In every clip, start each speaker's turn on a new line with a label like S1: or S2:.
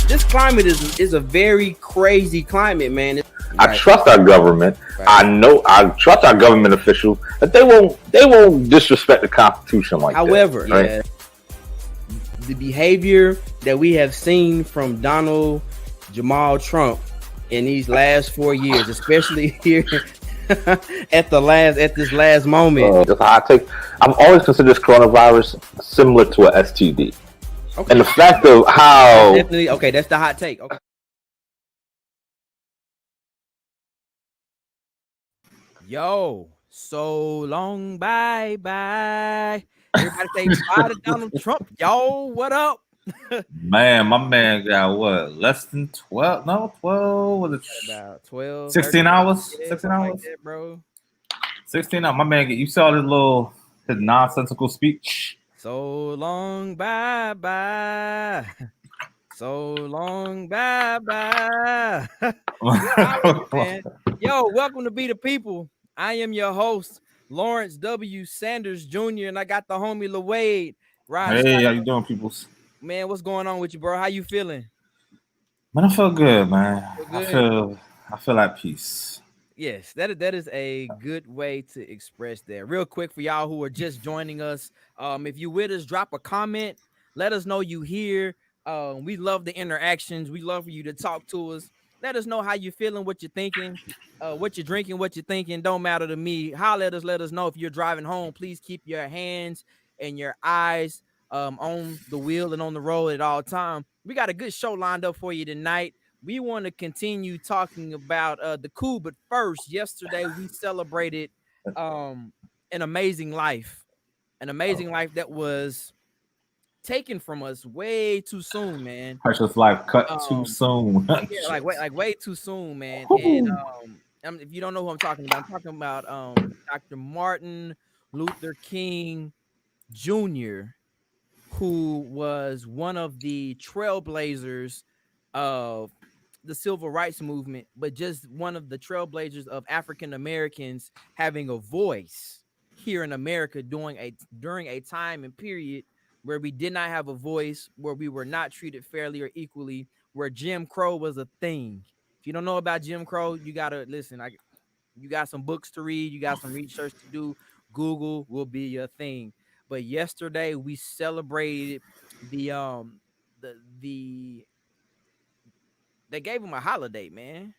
S1: this climate is a very crazy climate, man.
S2: I
S1: Right,
S2: trust our government.
S1: right.
S2: I trust our government officials that they won't disrespect the Constitution like that.
S1: However,
S2: Right?
S1: yeah, the behavior that we have seen from Donald Jamal Trump in these last 4 years, especially here at this last moment.
S2: Just how I take. I've always considered this coronavirus similar to a STD,
S1: Okay,
S2: and the fact of
S1: that's
S2: how
S1: definitely okay. That's the hot take. Okay. Yo, so long, bye bye. Everybody say bye to Donald Trump. Yo, what up?
S3: Man, my man got what? Less than 12? No, 12. Was it
S1: About 12,
S3: 16
S1: 13,
S3: hours?
S1: yeah,
S3: 16
S1: something like
S3: hours?
S1: that, bro.
S3: 16 hours. My man, you saw his nonsensical speech?
S1: So long, bye bye. So long, bye bye. Man. Yo, welcome to Be the People. I am your host, Lawrence W. Sanders Jr., and I got the homie LaWade. Riding
S3: Hey, how
S1: shotgun.
S3: you doing, peoples?
S1: Man, what's going on with you, bro? How you feeling?
S3: Man, I feel good, man.
S1: Feel
S3: I
S1: good?
S3: feel at peace.
S1: Yes, that is a good way to express that. Real quick for y'all who are just joining us, if you with us, drop a comment. Let us know you here. We love the interactions. We love for you to talk to us. Let us know how you feeling, what you're thinking, what you're drinking, what you're thinking. Don't matter to me. Holler at us. Let us know if you're driving home. Please keep your hands and your eyes on the wheel and on the road at all time. We got a good show lined up for you tonight. We want to continue talking about the coup, but first, yesterday we celebrated um an amazing life, that was taken from us way too soon, man.
S3: Precious life cut too
S1: Um,
S3: soon.
S1: yeah, like way too soon, man. And
S3: Woo.
S1: if you don't know who I'm talking about Dr. Martin Luther King Jr., who was one of the trailblazers of the civil rights movement, but just one of the trailblazers of African Americans having a voice here in America during a time and period where we did not have a voice, where we were not treated fairly or equally, where Jim Crow was a thing. If you don't know about Jim Crow, you gotta listen. You got some books to read, you got some research to do. Google will be your thing. But yesterday we celebrated the the they gave him a holiday, man.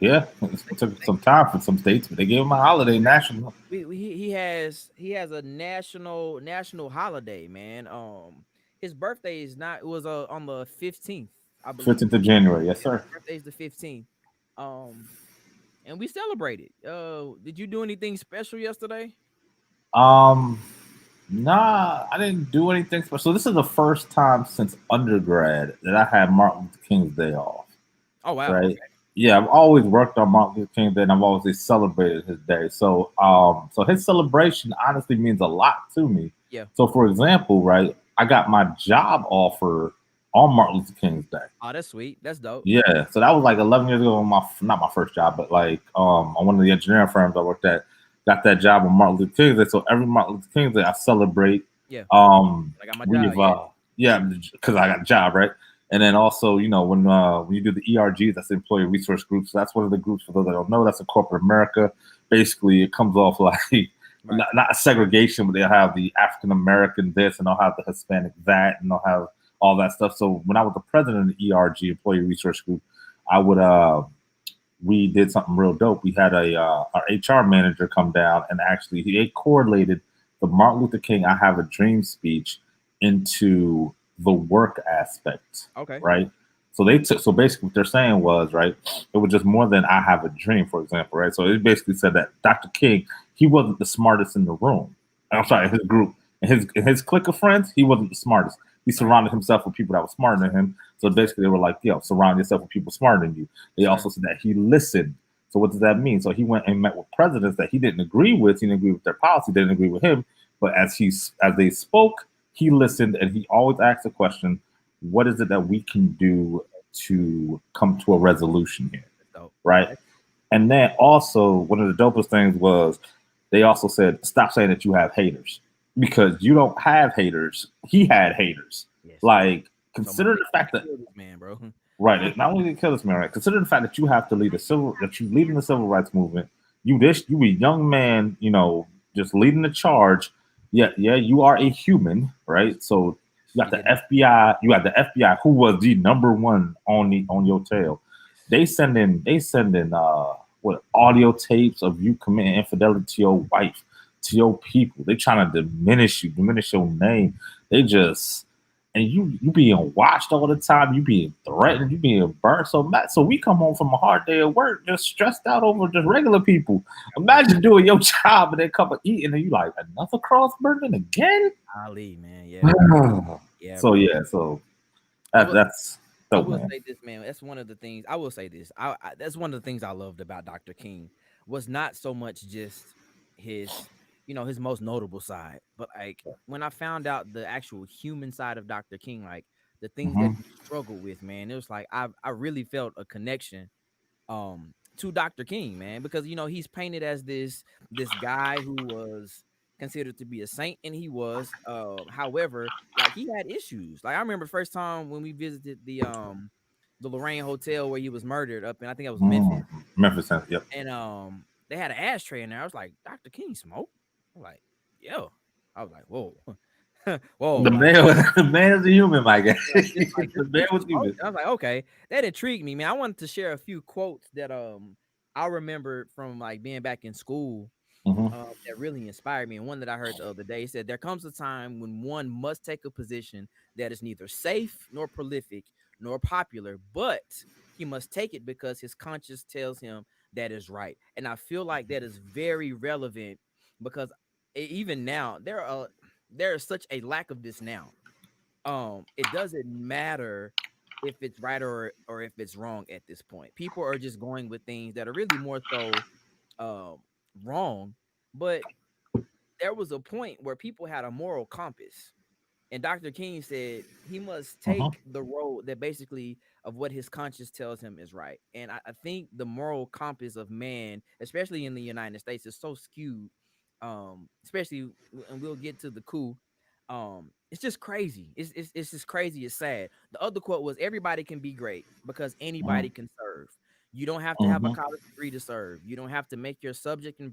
S3: Yeah, it took some time for some states, but they gave him a holiday national.
S1: He has a national holiday, man. His birthday is not. It was on the 15th, I believe.
S3: 15th of January. Yes,
S1: Yeah, his
S3: sir.
S1: birthday is the 15th. And we celebrated. Did you do anything special yesterday?
S3: Um, Nah, I didn't do anything special. So this is the first time since undergrad that I had Martin Luther King's Day off.
S1: Oh wow.
S3: Right?
S1: Okay.
S3: Yeah, I've always worked on Martin Luther King Day, and I've always celebrated his day. So, so his celebration honestly means a lot to me.
S1: Yeah.
S3: So, for example, right, I got my job offer on Martin Luther King's Day.
S1: Oh, that's sweet. That's dope.
S3: Yeah, so that was like 11 years ago. Not my first job, but like on one of the engineering firms I worked at. Got that job on Martin Luther King's Day. So every Martin Luther King's Day, I celebrate.
S1: Yeah.
S3: I
S1: got my job.
S3: Yeah, because I got a job, right? And then also, when you do the ERGs, that's the Employee Resource Groups. So that's one of the groups, for those that don't know, that's a corporate America. Basically, it comes off like not a segregation, but they'll have the African American this, and they'll have the Hispanic that, and they'll have all that stuff. So when I was the president of the ERG, Employee Resource Group, I would we did something real dope. We had our HR manager come down, and actually he correlated the Martin Luther King "I Have a Dream" speech into the work aspect.
S1: Okay.
S3: Right. So basically what they're saying was, right, it was just more than "I have a dream," for example, right? So it basically said that Dr. King, he wasn't the smartest in the room. I'm sorry, his group. In his clique of friends, he wasn't the smartest. He surrounded himself with people that were smarter than him. So basically they were like, surround yourself with people smarter than you. They also said that he listened. So what does that mean? So he went and met with presidents that he didn't agree with. He didn't agree with their policy. They didn't agree with him. But as they spoke, he listened, and he always asked the question, what is it that we can do to come to a resolution here? Right? And then also, one of the dopest things was they also said, stop saying that you have haters, because you don't have haters. He had haters.
S1: Yes.
S3: Like, consider the fact that
S1: kill this man, bro.
S3: right, not only did he kill this man, right? Consider the fact that you have to lead that you leading the civil rights movement. You a young man, just leading the charge. Yeah, you are a human, right? So you got the FBI. You got the FBI, who was the number one on your tail. They send in what audio tapes of you committing infidelity to your wife, to your people. They trying to diminish you, diminish your name. They just and you being watched all the time, you being threatened, you being burnt. So we come home from a hard day of work, just stressed out over just regular people. Imagine doing your job and then come and eating, and you like another cross burning again.
S1: Ali, man, yeah, yeah.
S3: So
S1: Bro.
S3: yeah, so that's.
S1: I will say this, man. That's one of the things. I will say this. That's one of the things I loved about Dr. King was not so much just his, his most notable side, but like when I found out the actual human side of Dr. King, like the things that he struggled with, man, it was like I really felt a connection to Dr. King, man, because he's painted as this guy who was considered to be a saint, and he was. However, like he had issues. Like I remember first time when we visited the Lorraine Hotel where he was murdered up in, I think it was Memphis.
S3: Memphis, yep.
S1: And they had an ashtray in there. I was like, Dr. King smoke? I'm like, yo. I was like, whoa. Whoa.
S3: The man is a human, my guy. The man was human.
S1: I was like, okay. That intrigued me, man. I wanted to share a few quotes that I remembered from like being back in school. That really inspired me. And one that I heard the other day said, there comes a time when one must take a position that is neither safe nor prolific nor popular, but he must take it because his conscience tells him that is right. And I feel like that is very relevant because even now there is such a lack of this now. It doesn't matter if it's right or if it's wrong at this point. People are just going with things that are really more so wrong. But there was a point where people had a moral compass. And Dr. King said he must take the road that basically of what his conscience tells him is right. And I think the moral compass of man, especially in the United States, is so skewed. Especially, and we'll get to the coup. It's just crazy. It's just crazy. It's sad. The other quote was, "Everybody can be great because anybody can serve. You don't have to have a college degree to serve. You don't have to make your subject and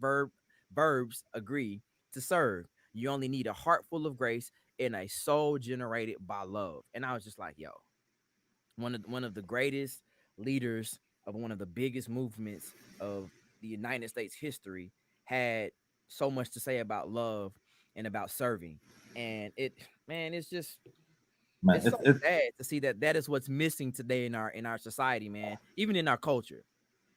S1: verbs agree to serve. You only need a heart full of grace and a soul generated by love." And I was just like, yo, one of the greatest leaders of one of the biggest movements of the United States history had so much to say about love and about serving. And it's just it's so sad to see that is what's missing today in our society, man, even in our culture.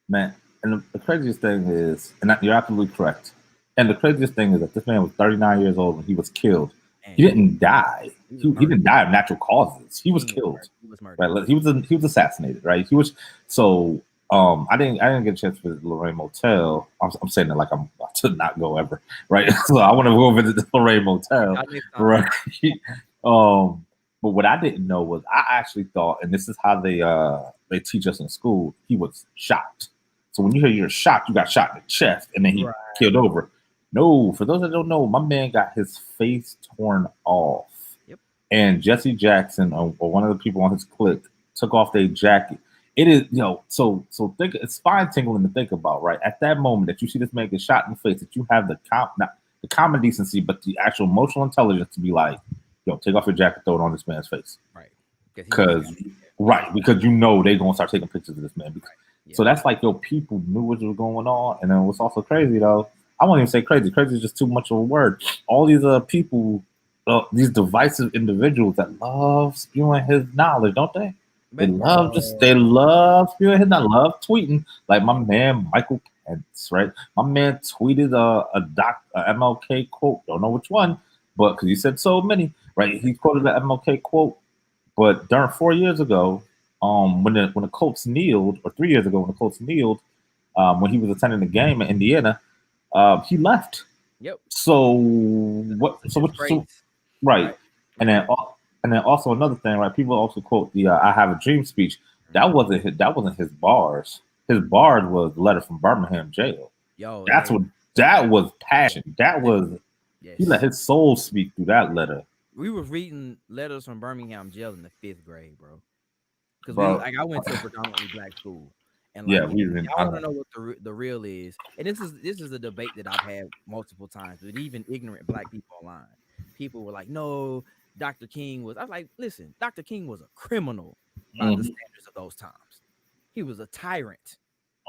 S3: Man, and the craziest thing is, and you're absolutely correct. And the craziest thing is that this man was 39 years old when he was killed. He didn't die. He didn't die of natural causes. He was killed. He was murdered. Right? He was assassinated. Right? He was so. I didn't get a chance to visit Lorraine Motel. I'm saying that like I'm about to not go ever. Right? So I want to go visit the Lorraine Motel. Right? But what I didn't know was I actually thought, and this is how they teach us in school, he was shot. So when you hear you're shot, you got shot in the chest, and then he killed over. No, for those that don't know, my man got his face torn off. Yep. And Jesse Jackson, or one of the people on his clip, took off their jacket. It is, so think it's spine tingling to think about, right? At that moment that you see this man get shot in the face, that you have the common decency, but the actual emotional intelligence to be like, yo, take off your jacket, throw it on this man's face. Right. Because they're gonna start taking pictures of this man. Yeah. So that's like, people knew what was going on. And then what's also crazy though, I won't even say crazy. Crazy is just too much of a word. All these people, these divisive individuals that love spewing his knowledge, don't they? They love spewing his knowledge, love tweeting. Like my man Michael Pence, right? My man tweeted a MLK quote. Don't know which one, but because he said so many, right? He quoted the MLK quote. But during 4 years ago, when the Colts kneeled, or 3 years ago when the Colts kneeled, when he was attending the game in Indiana. He left. Yep. So what? Right. And then also another thing, right? People also quote the "I Have a Dream" speech. That wasn't his bars. His bars was the letter from Birmingham jail. Yo, that was passion. That was he let his soul speak through that letter.
S1: We were reading letters from Birmingham jail in the 5th grade, bro. Because we
S3: bro.
S1: like I went to a predominantly black school, and
S3: Yeah,
S1: like
S3: we didn't.
S1: y'all
S3: I
S1: want to
S3: know.
S1: know what the real is, and this is a debate that I've had multiple times with even ignorant black people online. People were like, "No, Dr. King was." I was like, "Listen, Dr. King was a criminal by the
S3: Mm-hmm.
S1: standards of those times. He was a tyrant.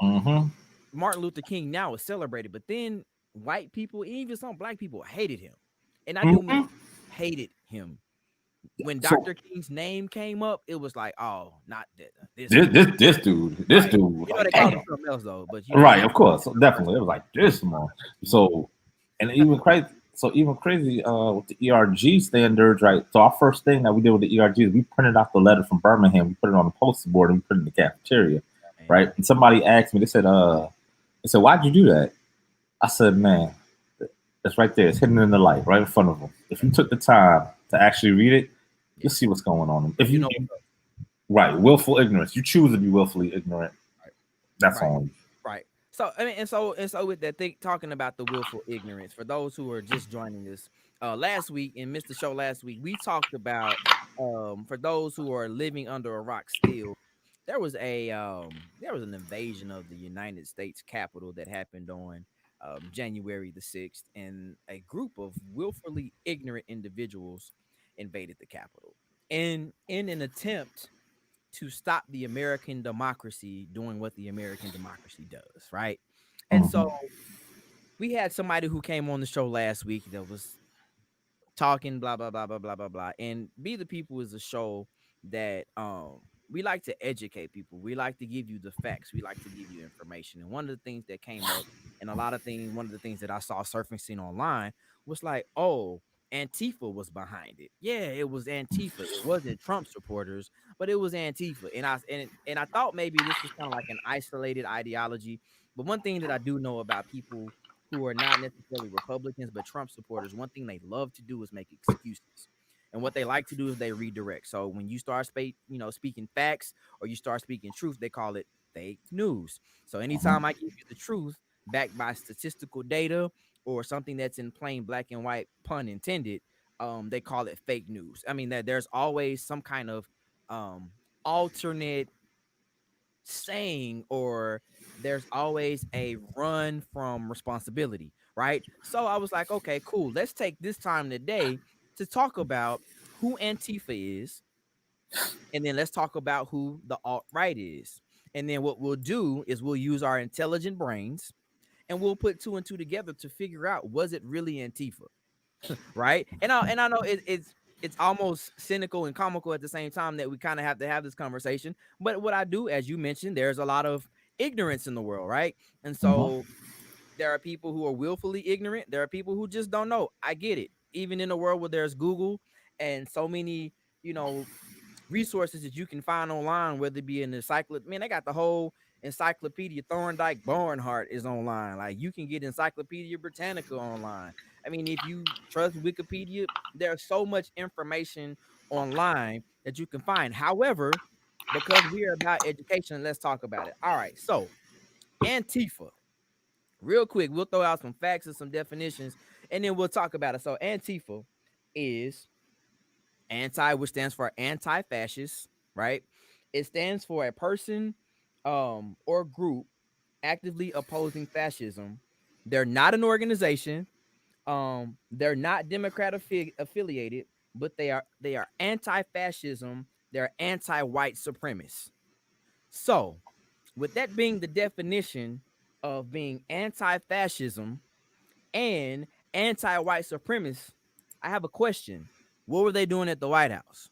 S3: Mm-hmm.
S1: Martin Luther King now is celebrated, but then white people, even some black people, hated him, and I do mean
S3: Mm-hmm.
S1: hated him. When
S3: So
S1: Dr. King's name came up, it was like, oh, not that this
S3: this
S1: one,
S3: this this dude, this
S1: right?
S3: dude was
S1: You know
S3: like,
S1: they called
S3: damn.
S1: him something else though, but
S3: Right,
S1: you
S3: of course, so
S1: know
S3: definitely. It was like this small. So, and even crazy. So even crazy with the ERG standards, right? So our first thing that we did with the ERG is we printed out the letter from Birmingham, we put it on the poster board, and we put it in the cafeteria,
S1: man.
S3: right? And somebody asked me, they said, why'd you do that? I said, man, it's right there. It's hidden in the light, right in front of them. If you took the time to actually read it,
S1: Yeah,
S3: you'll see what's going on. If
S1: you
S3: you
S1: know what's up.
S3: right, willful ignorance, you choose to be willfully ignorant.
S1: Right,
S3: That's
S1: right,
S3: on you.
S1: right. So I mean, and so with that thing, talking about the willful ignorance for those who are just joining us, last week and missed the show last week, we talked about for those who are living under a rock still, there was an invasion of the United States Capitol that happened on January the 6th, and a group of willfully ignorant individuals invaded the Capitol, and in an attempt to stop the American democracy doing what the American democracy does, right? And so
S3: Mhm.
S1: we had somebody who came on the show last week that was talking blah blah blah blah blah blah blah. And Be the People is a show that we like to educate people. We like to give you the facts. We like to give you information. And one of the things that came up, and a lot of things, one of the things that I saw surfacing online was like, oh, Antifa was behind it. Yeah, it was Antifa. It wasn't Trump supporters, but it was Antifa. And I thought maybe this was kind of like an isolated ideology. But one thing that I do know about people who are not necessarily Republicans but Trump supporters, one thing they love to do is make excuses. And what they like to do is they redirect. So when you start speaking facts or you start speaking truth, they call it fake news. So
S3: Mhm.
S1: anytime I give you the truth backed by statistical data or something that's in plain black and white, pun intended, they call it fake news. I mean that there's always some kind of um alternate saying, or there's always a run from responsibility, right? So I was like, okay, cool. Let's take this time today to talk about who Antifa is, and then let's talk about who the alt right is. And then what we'll do is we'll use our intelligent brains and we'll put two and two together to figure out, was it really Antifa? Right? And I know it's almost cynical and comical at the same time that we kind of have to have this conversation. But what I do, as you mentioned, there's a lot of ignorance in the world, right? And
S3: Mhm.
S1: so there are people who are willfully ignorant. There are people who just don't know. I get it. Even in a world where there's Google and so many, you know, resources that you can find online, whether it be an encyclopedia. Man, they got the whole Encyclopedia Thorndike Barnhart is online. Like you can get Encyclopedia Britannica online. I mean, if you trust Wikipedia, there's so much information online that you can find. However, because we are about education, let's talk about it. All right, so Antifa. Real quick, we'll throw out some facts and some definitions, and then we'll talk about it. So Antifa is anti, which stands for anti-fascist, right? It stands for a person or group actively opposing fascism. They're not an organization. They're not Democrat affiliated, but they are anti-fascism. They're anti-white supremacists. So, with that being the definition of being anti-fascism and anti-white supremacists, I have a question. What were they doing at the White House?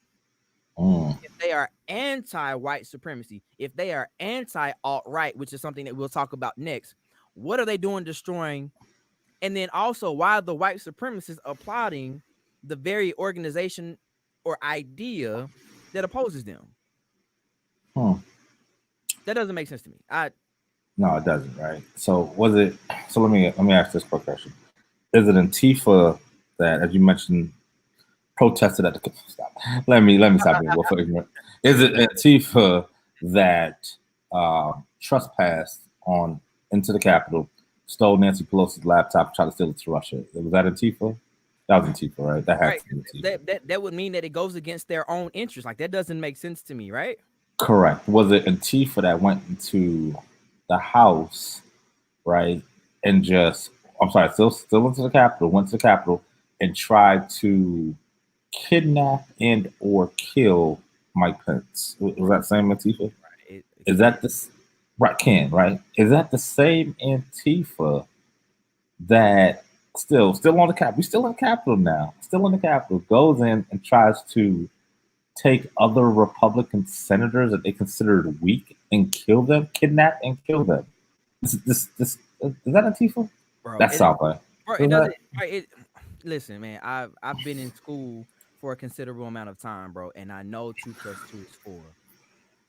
S3: Mm.
S1: If they are anti-white supremacy, if they are anti-alt-right, which is something that we'll talk about next, what are they doing destroying? And then also, why are the white supremacists applauding the very organization or idea that opposes them?
S3: Hmm.
S1: That doesn't make sense to me.
S3: No, it doesn't. Right. So was it? So let me ask this quick question: is it Antifa that, as you mentioned, protested at the stop? Let me stop being willful ignorant. Is it Antifa that trespassed on into the Capitol, stole Nancy Pelosi's laptop, tried to steal it to Russia? Was that Antifa? That was Antifa, right? That had
S1: Right.
S3: to be Antifa.
S1: That would mean that it goes against their own interest. Like that doesn't make sense to me, right?
S3: Correct. Was it Antifa that went into the house, right, and just I'm sorry, still went to the Capitol, and tried to kidnap and or kill Mike Pence? Was that same Antifa? Is that this right, Ken? Right? Is that the same Antifa that still on the Capitol? We still in the Capitol now. Still in the Capitol. Goes in and tries to take other Republican senators that they considered weak and kill them, kidnap and kill them. This is that Antifa?
S1: Bro,
S3: That's South Bay.
S1: Bro, it doesn't. Listen, man. I've been in school for a considerable amount of time, bro, and I know 2 + 2 is 4.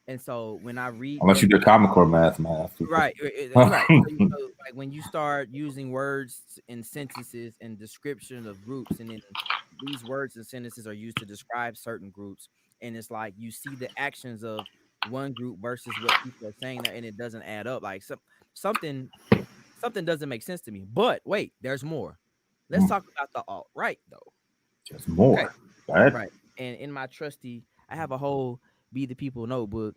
S1: And so when I read,
S3: Unless you do Common Core math,
S1: right, right. So, like when you start using words and sentences and description of groups, and then these words and sentences are used to describe certain groups, and it's like you see the actions of one group versus what people are saying there, and it doesn't add up. Like something doesn't make sense to me. But wait, there's more. Let's talk about the alt-right though.
S3: There's more.
S1: Okay. Right. And in my trusty, I have a whole Be the People notebook.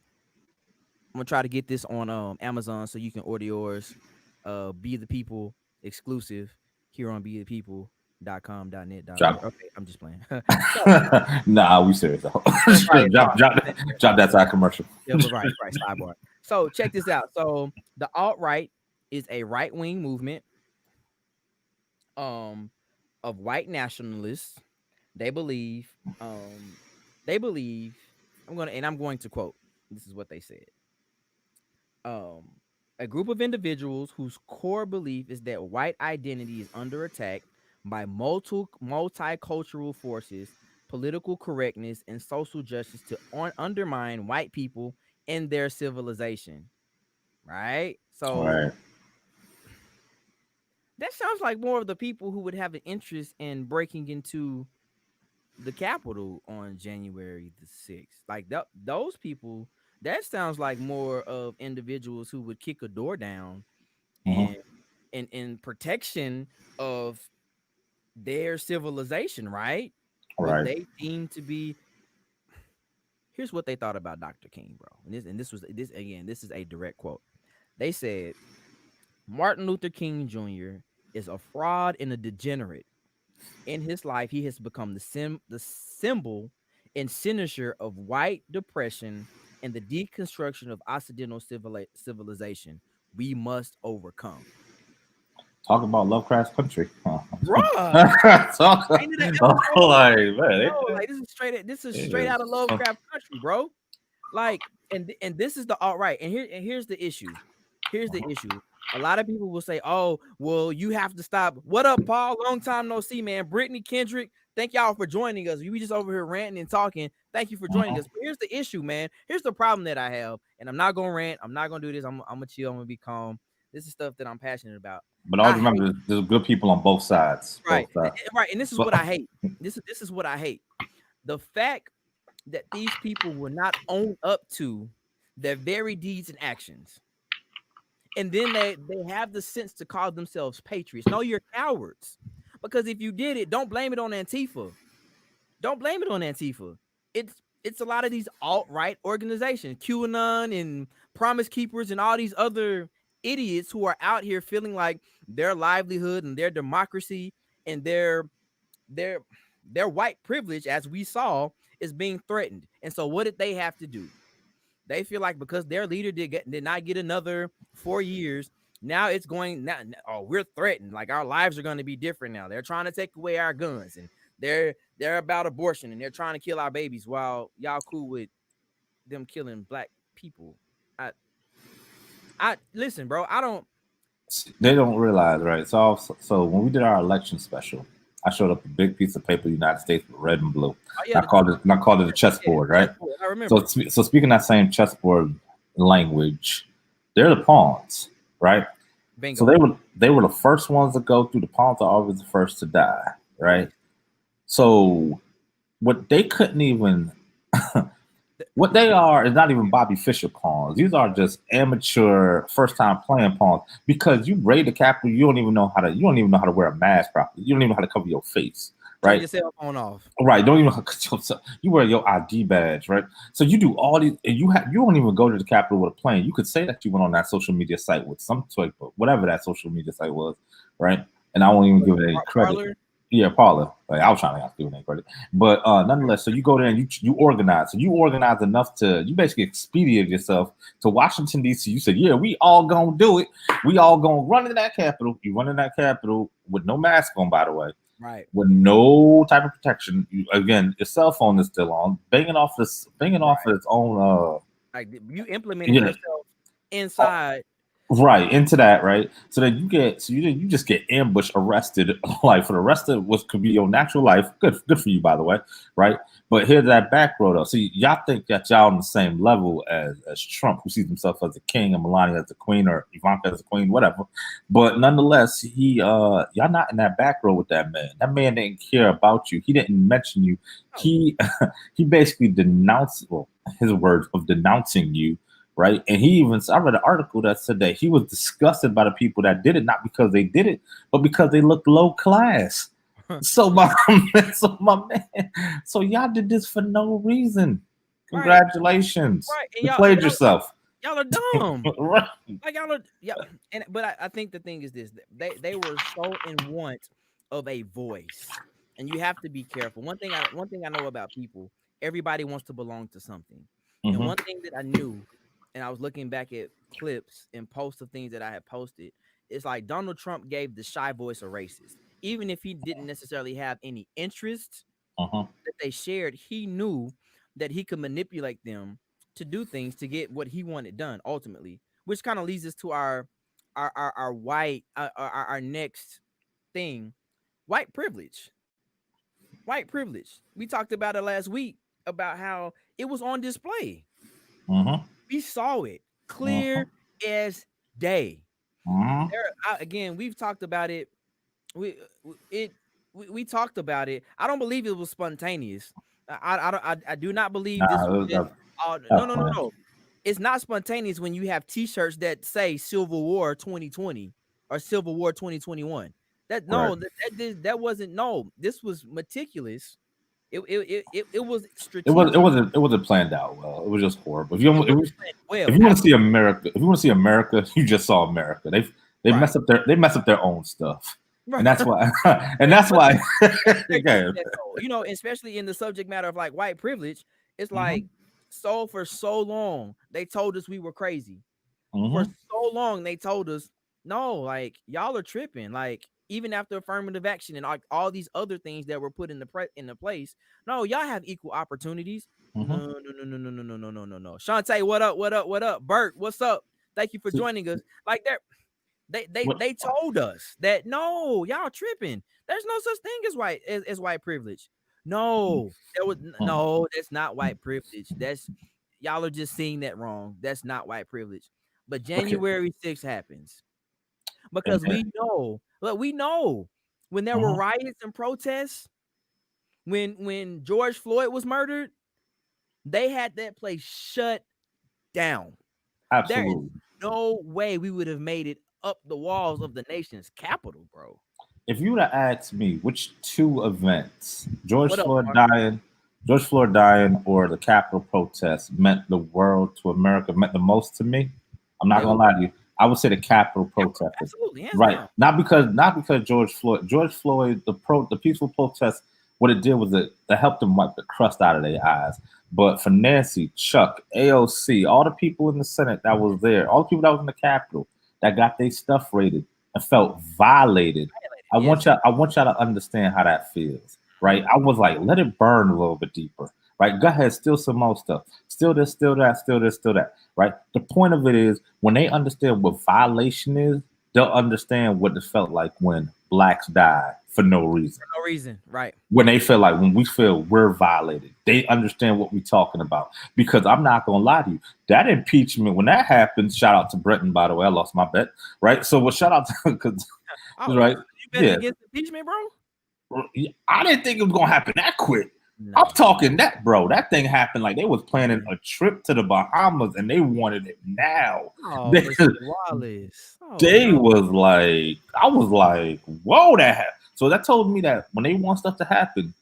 S1: I'm gonna try to get this on Amazon so you can order yours. Be the People exclusive here on bethepeople.com.net. Okay, I'm just playing.
S3: Nah, we serious though. Drop that side commercial.
S1: Yeah, right, sidebar. So check this out. So the alt-right is a right-wing movement of white nationalists. They believe I'm going to quote, this is what they said. A group of individuals whose core belief is that white identity is under attack by multicultural forces, political correctness, and social justice to undermine white people and their civilization. Right? So that sounds like more of the people who would have an interest in breaking into the Capitol on January the 6th. Like those people, that sounds like more of individuals who would kick a door down and in protection of their civilization, right? What they deem to be. Here's what they thought about Dr. King, bro. And this is a direct quote. They said Martin Luther King Jr. is a fraud and a degenerate. In his life, he has become the symbol and signature of white depression and the deconstruction of Occidental civilization. We must overcome.
S3: Talk about Lovecraft's country,
S1: bro. This is straight out of Lovecraft country, bro. Like, and this is the alt-right. And here's the issue. A lot of people will say, "Oh, well, you have to stop." What up, Paul? Long time no see, man. Brittany, Kendrick, thank y'all for joining us. We just over here ranting and talking. Thank you for joining us. But here's the issue, man. Here's the problem that I have, and I'm not gonna rant. I'm not gonna do this. I'm gonna chill. I'm gonna be calm. This is stuff that I'm passionate about.
S3: But always remember, there's good people on both sides.
S1: Right. And this is what I hate. This is what I hate. The fact that these people will not own up to their very deeds and actions. And then they have the sense to call themselves patriots. No, you're cowards. Because if you did it, don't blame it on Antifa. Don't blame it on Antifa. It's a lot of these alt-right organizations, QAnon and Promise Keepers and all these other idiots who are out here feeling like their livelihood and their democracy and their white privilege, as we saw, is being threatened. And so what did they have to do? They feel like because their leader did not get another 4 years, now it's going now. Oh, we're threatened. Like our lives are going to be different now. They're trying to take away our guns, and they're about abortion, and they're trying to kill our babies while y'all cool with them killing black people. I listen, bro.
S3: They don't realize, right? So when we did our election special, I showed up a big piece of paper, United States, with red and blue. Oh, yeah, I called it a chessboard, right? I remember. So speaking that same chessboard language, they're the pawns, right? Bingo. So they were the first ones to go through. The pawns are always the first to die, right? So what they couldn't even, what they are is not even Bobby Fischer pawns. These are just amateur first time playing pawns, because you raid the Capitol, you don't even know how to wear a mask properly. You don't even know how to cover your face. right?
S1: your cell phone off.
S3: Right, don't even you wear your ID badge, right? So you do all these, and you don't even go to the Capitol with a plane. You could say that you went on that social media site with some sort of whatever that social media site was, right? And I won't even give it any credit.
S1: Parler?
S3: Yeah, Paula. Like I was trying to not give it any credit, but nonetheless, so you go there and you organize. So you organize enough to you basically expedite yourself to Washington D.C. You said, yeah, we all gonna do it. We all gonna run in that Capitol. You run in that Capitol with no mask on, by the way.
S1: Right.
S3: With no type of protection. Again, your cell phone is still on, banging off of its own.
S1: Like you implemented yourself inside.
S3: Right into that, right? So then you just get ambushed, arrested, like for the rest of what could be your natural life. Good for you, by the way, right? But here's that back row though. See, y'all think that y'all on the same level as Trump, who sees himself as a king, and Melania as a queen, or Ivanka as a queen, whatever. But nonetheless, y'all not in that back row with that man. That man didn't care about you. He didn't mention you. He basically denounced, well, his words of denouncing you. Right. And I read an article that said that he was disgusted by the people that did it, not because they did it, but because they looked low class. So my man, so y'all did this for no reason. Congratulations.
S1: Right. And
S3: you played yourself.
S1: Y'all are dumb.
S3: Right.
S1: Like y'all are, yeah. But I think the thing is this: they were so in want of a voice, and you have to be careful. One thing I know about people: everybody wants to belong to something. And one thing that I knew. And I was looking back at clips and posts of things that I had posted. It's like Donald Trump gave the shy voice a racist. Even if he didn't necessarily have any interest that they shared, he knew that he could manipulate them to do things to get what he wanted done ultimately, which kind of leads us to our next thing, white privilege. White privilege. We talked about it last week about how it was on display. We saw it clear as day. Again, we've talked about it. We talked about it. I don't believe it was spontaneous. I do not believe this was just, no. It's not spontaneous when you have T-shirts that say Civil War 2020 or Civil War 2021. That wasn't. No, this was meticulous. It was strategic.
S3: It wasn't planned out well. It was just horrible. If you want to see America, you just saw America. They mess up their own stuff, and that's why. Okay.
S1: Especially in the subject matter of like white privilege, it's like for so long they told us we were crazy. For so long they told us no, like y'all are tripping, like. Even after affirmative action and all these other things that were put in the place, no, y'all have equal opportunities. No. Shantae, what up? Bert, what's up? Thank you for joining us. Like they told us that no, y'all tripping. There's no such thing as white privilege. No, that's not white privilege. That's y'all are just seeing that wrong. That's not white privilege. But January 6th happens. Because we know when there were riots and protests, when George Floyd was murdered, they had that place shut down.
S3: Absolutely.
S1: There is no way we would have made it up the walls of the nation's capital, bro.
S3: If you would have asked me which two events, George Floyd dying, or the Capitol protests meant the world to America, meant the most to me, I'm not gonna lie to you. I would say the Capitol protesters.
S1: Absolutely,
S3: right? Not because George Floyd, the peaceful protest, what it did was it helped them wipe the crust out of their eyes. But for Nancy, Chuck, AOC, all the people in the Senate that was there, all the people that was in the Capitol that got their stuff raided and felt violated. I want y'all to understand how that feels, right? I was like, let it burn a little bit deeper. Right, go ahead, steal some more stuff. Steal this, steal that, steal this, steal that. Right. The point of it is when they understand what violation is, they'll understand what it felt like when blacks died for no reason.
S1: For no reason, right?
S3: When they feel like when we feel we're violated, they understand what we're talking about. Because I'm not gonna lie to you, that impeachment when that happens. Shout out to Breton, by the way. I lost my bet. Right. So, well, shout out to right.
S1: You bet against impeachment, bro.
S3: I didn't think it was gonna happen that quick. No. I'm talking that, bro. That thing happened like they was planning a trip to the Bahamas and they wanted it now.
S1: Oh,
S3: they
S1: Wallace.
S3: Was like, I was like, whoa, that happened. So that told me that when they want stuff to happen,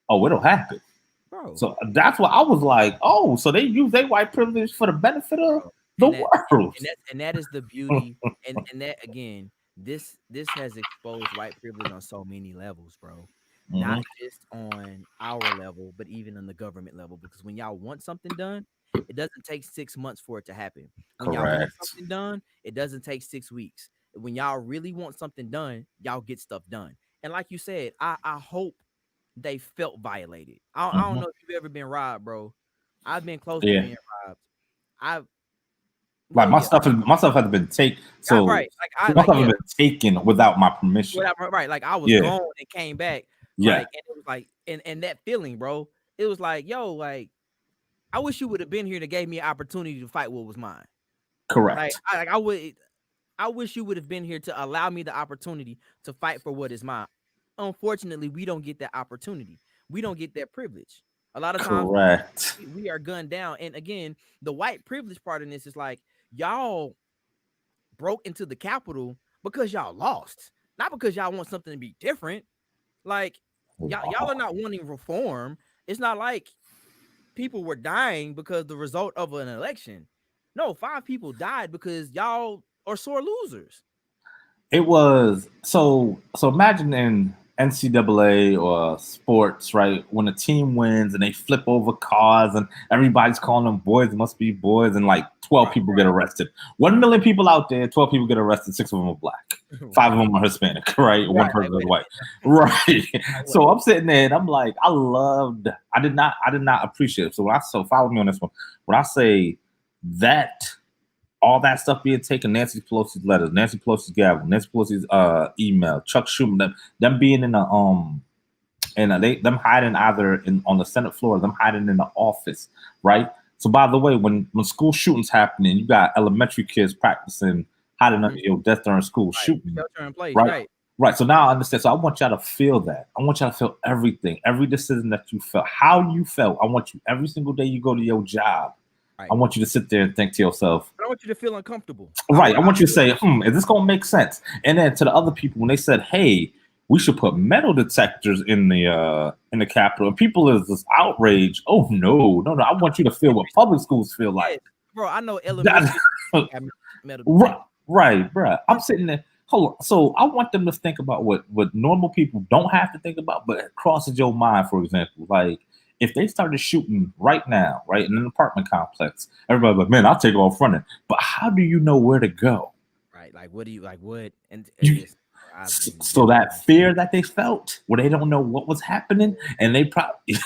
S3: oh, it'll happen.
S1: bro.
S3: So that's why I was like, oh, so they use their white privilege for the benefit of
S1: Bro.
S3: the
S1: And that
S3: world.
S1: and that is the beauty, and that again, this has exposed white privilege on so many levels, bro. Not
S3: Mhm.
S1: just on our level, but even on the government level. Because when y'all want something done, it doesn't take 6 months for it to happen. When y'all want
S3: Correct.
S1: something done, it doesn't take 6 weeks. When y'all really want something done, y'all get stuff done. And like you said, I hope they felt violated. I don't
S3: Mhm.
S1: know if you've ever been robbed, bro. I've been close to
S3: Yeah.
S1: being robbed. I
S3: Like
S1: well, yeah,
S3: my stuff has been taken. So
S1: right. Like I
S3: my
S1: like
S3: stuff has
S1: yeah,
S3: been taken without my permission.
S1: whatever. Right. Like I was
S3: Yeah.
S1: gone and came back.
S3: Yeah.
S1: Like and it was like and that feeling, bro. It was like yo, like I wish you would have been here to gave me an opportunity to fight what was mine. Like
S3: Correct.
S1: I would. I wish you would have been here to allow me the opportunity to fight for what is mine. Unfortunately, we don't get that opportunity. We don't get that privilege. A lot of times
S3: Correct.
S1: we are gunned down. And again, the white privilege part in this is like y'all broke into the Capitol because y'all lost, not because y'all want something to be different. Like y'all are
S3: Wow.
S1: not wanting reform. It's not like people were dying because the result of an election. No, 5 people died because y'all are sore losers.
S3: It was so imagine in NCAA or sports, right? When a team wins and they flip over cars and everybody's calling them boys must be boys, and like 12
S1: Right,
S3: people get arrested. 1 million people out there, 12 people get arrested, 6 of them are black. Five of
S1: right,
S3: them are Hispanic, right? One
S1: right. Like,
S3: person is
S1: wait a
S3: white.
S1: minute.
S3: Right.
S1: Like, wait.
S3: So I'm sitting there and I'm like, I did not appreciate it. So follow me on this one. When I say that all that stuff being taken, Nancy Pelosi's letters, Nancy Pelosi's gavel, Nancy Pelosi's email, Chuck Schumer, them being in the and they them hiding either in on the Senate floor, them hiding in the office, right? So by the way, when school shootings happening, you got elementary kids practicing hiding under your desk during school
S1: Right.
S3: shooting,
S1: Shelter in place,
S3: right?
S1: right.
S3: Right. So now I understand. So I want y'all to feel that. I want y'all to feel everything, every decision that you felt, how you felt. I want you every single day you go to your job. I
S1: Right.
S3: want you to sit there and think to yourself,
S1: I don't want you to feel uncomfortable.
S3: right. I want you to say, is this going to make sense? And then to the other people, when they said, hey, we should put metal detectors in the Capitol, and people is just outraged. Oh, no. I want you to feel what public schools feel like.
S1: Yes, bro. I know
S3: That,
S1: elementary have metal detectors.
S3: right, bro. I'm sitting there. Hold on. So I want them to think about what normal people don't have to think about, but it crosses your mind, for example. Like, if they started shooting right now, right, in an apartment complex, everybody's like, man, I'll take off running. But how do you know where to go?
S1: Right. Like, what do you like? What? And
S3: You,
S1: listen, bro,
S3: so that fear that they felt, where they don't know what was happening, and they probably,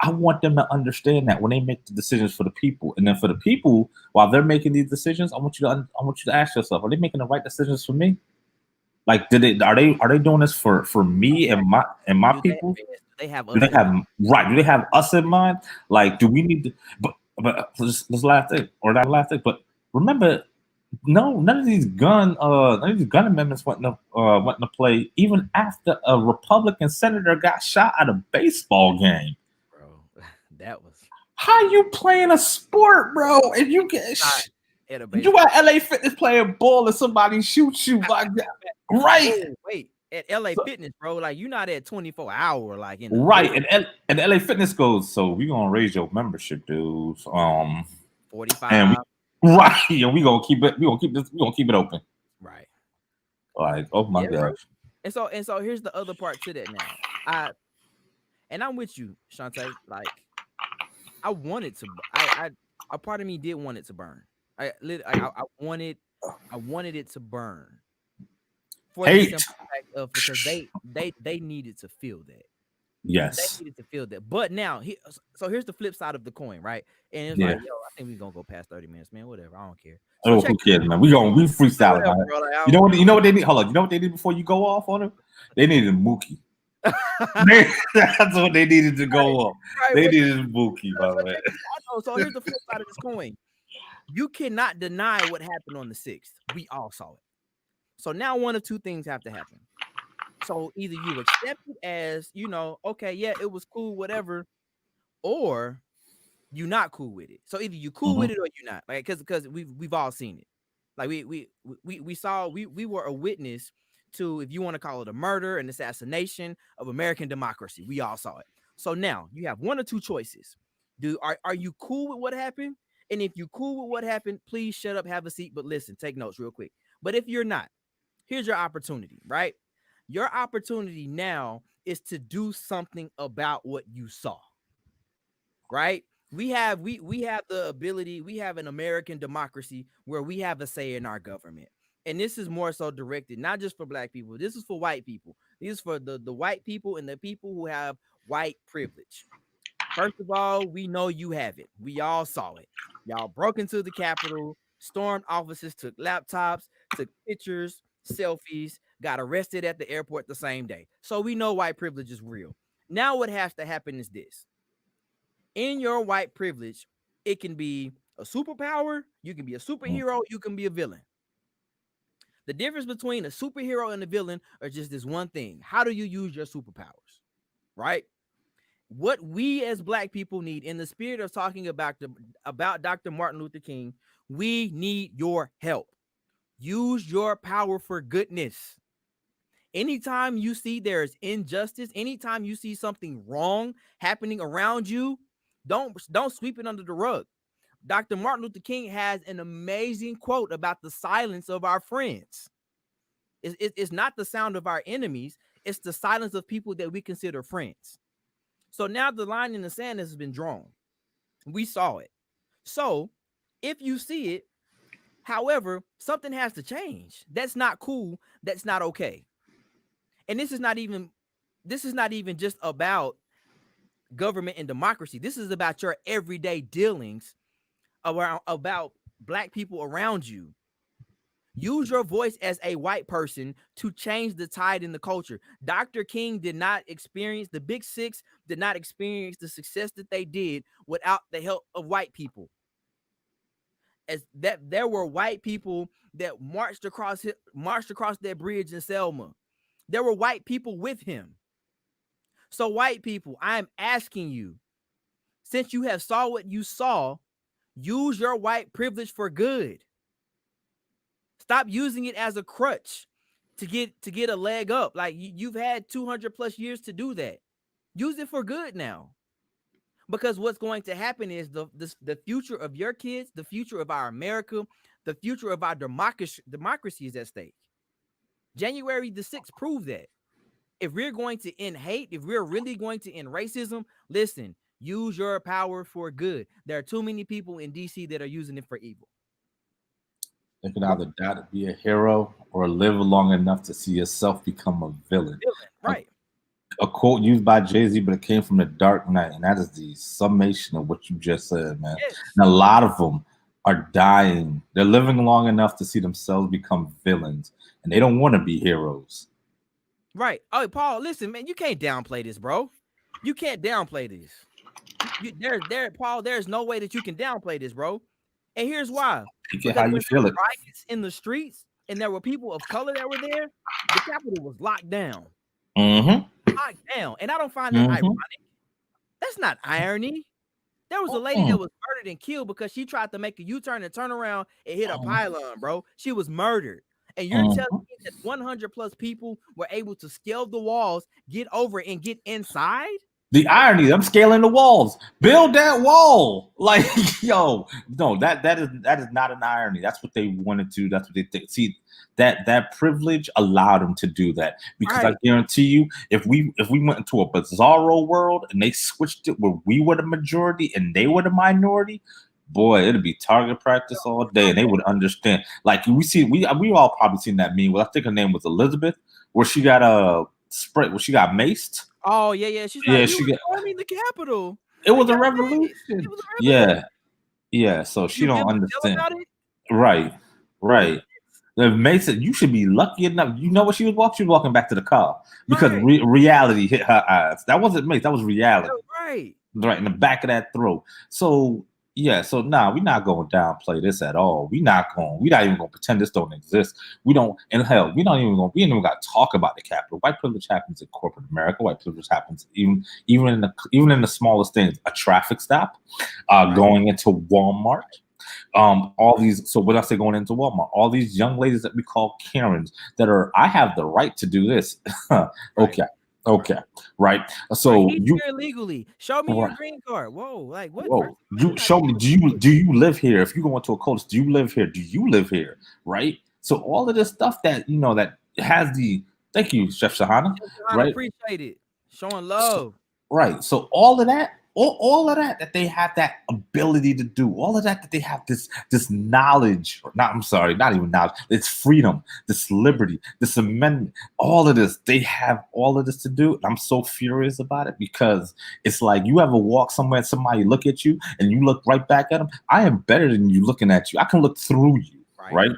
S3: I want them to understand that when they make the decisions for the people, and then for the people, while they're making these decisions, I want you to ask yourself, are they making the right decisions for me? Like, are they doing this for me and my
S1: do
S3: people?
S1: they have
S3: Do
S1: us
S3: they
S1: in mind?
S3: have right? Do they have us in mind? Like, do we need to? But this last thing or that last thing. But remember, no, none of these gun amendments went into play even after a Republican senator got shot at a baseball game.
S1: Bro, that was
S3: How you playing a sport, bro? And you get
S1: not at a
S3: you
S1: baseball.
S3: at LA Fitness playing ball and somebody shoots you like that, right?
S1: Whoa, wait. At LA
S3: So,
S1: Fitness, bro, like you're not at 24 hour, like in the
S3: right,
S1: hood.
S3: and LA Fitness goes. So we gonna raise your membership dues. And
S1: 45.
S3: right, and we gonna keep it. We gonna keep this. We gonna keep it open.
S1: Right.
S3: Like, oh my
S1: Yeah, bro.
S3: gosh.
S1: And so here's the other part to that now. I'm with you, Shantae. Like I wanted to I a part of me did want it to burn. I wanted it to burn for the
S3: Hate.
S1: simple fact of because they needed to feel that. They
S3: Yes.
S1: needed to feel that. But now, so here's the flip side of the coin, right? And it's
S3: Yeah.
S1: like, yo, I think we're gonna go past 30 minutes, man. Whatever, I don't care. So
S3: Oh,
S1: check
S3: who cares, man? We freestyling,
S1: whatever,
S3: man.
S1: bro. Like,
S3: You know what? You know what they need. Hold on. You know what they need before you go off on them? They needed Mookie. That's what they needed to go off.
S1: right,
S3: They
S1: but,
S3: needed Mookie, by
S1: so
S3: the way.
S1: check this out. So here's the flip side of this coin. You cannot deny what happened on the 6th. We all saw it. So now one of two things have to happen. So either you accept it as, okay, yeah, it was cool, whatever, or you not cool with it. So either you cool with it or you're not. Like because we've all seen it. Like we saw we were a witness to, if you want to call it a murder, an assassination of American democracy. We all saw it. So now you have one or two choices. Are you cool with what happened? And if you're cool with what happened, please shut up, have a seat, but listen, take notes real quick. But if you're not, here's your opportunity, right? Your opportunity now is to do something about what you saw, right? We have the ability, we have an American democracy where we have a say in our government. And this is more so directed, not just for black people. This is for white people. This is for the white people and the people who have white privilege. First of all, we know you have it. We all saw it. Y'all broke into the Capitol, stormed offices, took laptops, took pictures, selfies, got arrested at the airport the same day. So we know white privilege is real. Now what has to happen is this. In your white privilege, it can be a superpower, you can be a superhero, you can be a villain. The difference between a superhero and a villain are just this one thing. How do you use your superpowers, right? What we as black people need, in the spirit of talking about Dr. Martin Luther King, we need your help. Use your power for goodness. Anytime you see there's injustice, anytime you see something wrong happening around you, don't sweep it under the rug. Dr. Martin Luther King has an amazing quote about the silence of our friends. It's not the sound of our enemies, it's the silence of people that we consider friends. So now the line in the sand has been drawn. We saw it. So if you see it, however, something has to change. That's not cool. That's not okay. And this is not even just about government and democracy. This is about your everyday dealings about black people around you. Use your voice as a white person to change the tide in the culture. Dr. King did not experience, the Big Six did not experience the success that they did without the help of white people. As that there were white people that marched across that bridge in Selma. There were white people with him. So white people, I am asking you, since you have saw what you saw, use your white privilege for good. Stop using it as a crutch to get a leg up. Like you've had 200 plus years to do that. Use it for good now. Because what's going to happen is the future of your kids, the future of our America, the future of our democracy is at stake. January the 6th proved that. If we're going to end hate, if we're really going to end racism, listen, use your power for good. There are too many people in DC that are using it for evil.
S3: You can either die to be a hero or live long enough to see yourself become a villain.
S1: Right.
S3: A quote used by Jay-Z, but it came from The Dark Knight, and that is the summation of what you just said, man.
S1: Yes.
S3: And a lot of them are dying. They're living long enough to see themselves become villains, and they don't want to be heroes.
S1: Right. Oh, Paul, listen, man, you can't downplay this, bro. You can't downplay this. Paul, there's no way that you can downplay this, bro. And here's why.
S3: Because how you feel it.
S1: Riots in the streets, and there were people of color that were there, the Capitol was locked down.
S3: Mm-hmm.
S1: Locked down. And I don't find that ironic. That's not irony. There was a lady that was murdered and killed because she tried to make a U-turn and turn around and hit a pylon, bro. She was murdered. And you're telling me that 100 plus people were able to scale the walls, get over and get inside?
S3: The irony, I'm scaling the walls. Build that wall. Like, yo, no, that is not an irony. That's what they wanted to. That's what they think. See, that privilege allowed them to do that. Because I guarantee you, if we went into a bizarro world and they switched it where we were the majority and they were the minority, boy, it'd be target practice all day, and they would understand. Like we all probably seen that meme. Well, I think her name was Elizabeth, where she got she got maced.
S1: Oh yeah. She's like, she got storming the Capitol.
S3: It was a revolution. Yeah. So she don't understand. Right. The Mason, you should be lucky enough. You know what she was walking? She was walking back to the car because reality hit her eyes. That wasn't Mace. That was reality.
S1: Right
S3: in the back of that throat. So yeah. So we're not going to downplay this at all. We're not even going to pretend this don't exist. We don't. And hell, we ain't even got to talk about the Capitol. White privilege happens in corporate America. White privilege happens even in the smallest things. A traffic stop, going into Walmart. All these. So when I say going into Walmart, all these young ladies that we call Karens that are, I have the right to do this. Okay. Okay, right. So
S1: he's
S3: you
S1: here illegally. Show me your
S3: right.
S1: green card. Whoa, like what?
S3: Whoa,
S1: You're
S3: you
S1: not
S3: show me. Do you live here? If you go into a college, do you live here? Do you live here? Right. So all of this stuff that that has the. Thank you, Chef Shahana.
S1: trying to
S3: Right.
S1: appreciate it, showing
S3: So,
S1: love.
S3: right. So all of that, all of that they have that ability to do, all of that they have this knowledge, or not, I'm sorry, not even knowledge, it's freedom, this liberty, this amendment, all of this, they have all of this to do. And I'm so furious about it because it's like you ever walk somewhere and somebody look at you and you look right back at them. I am better than you looking at you. I can look through you, right?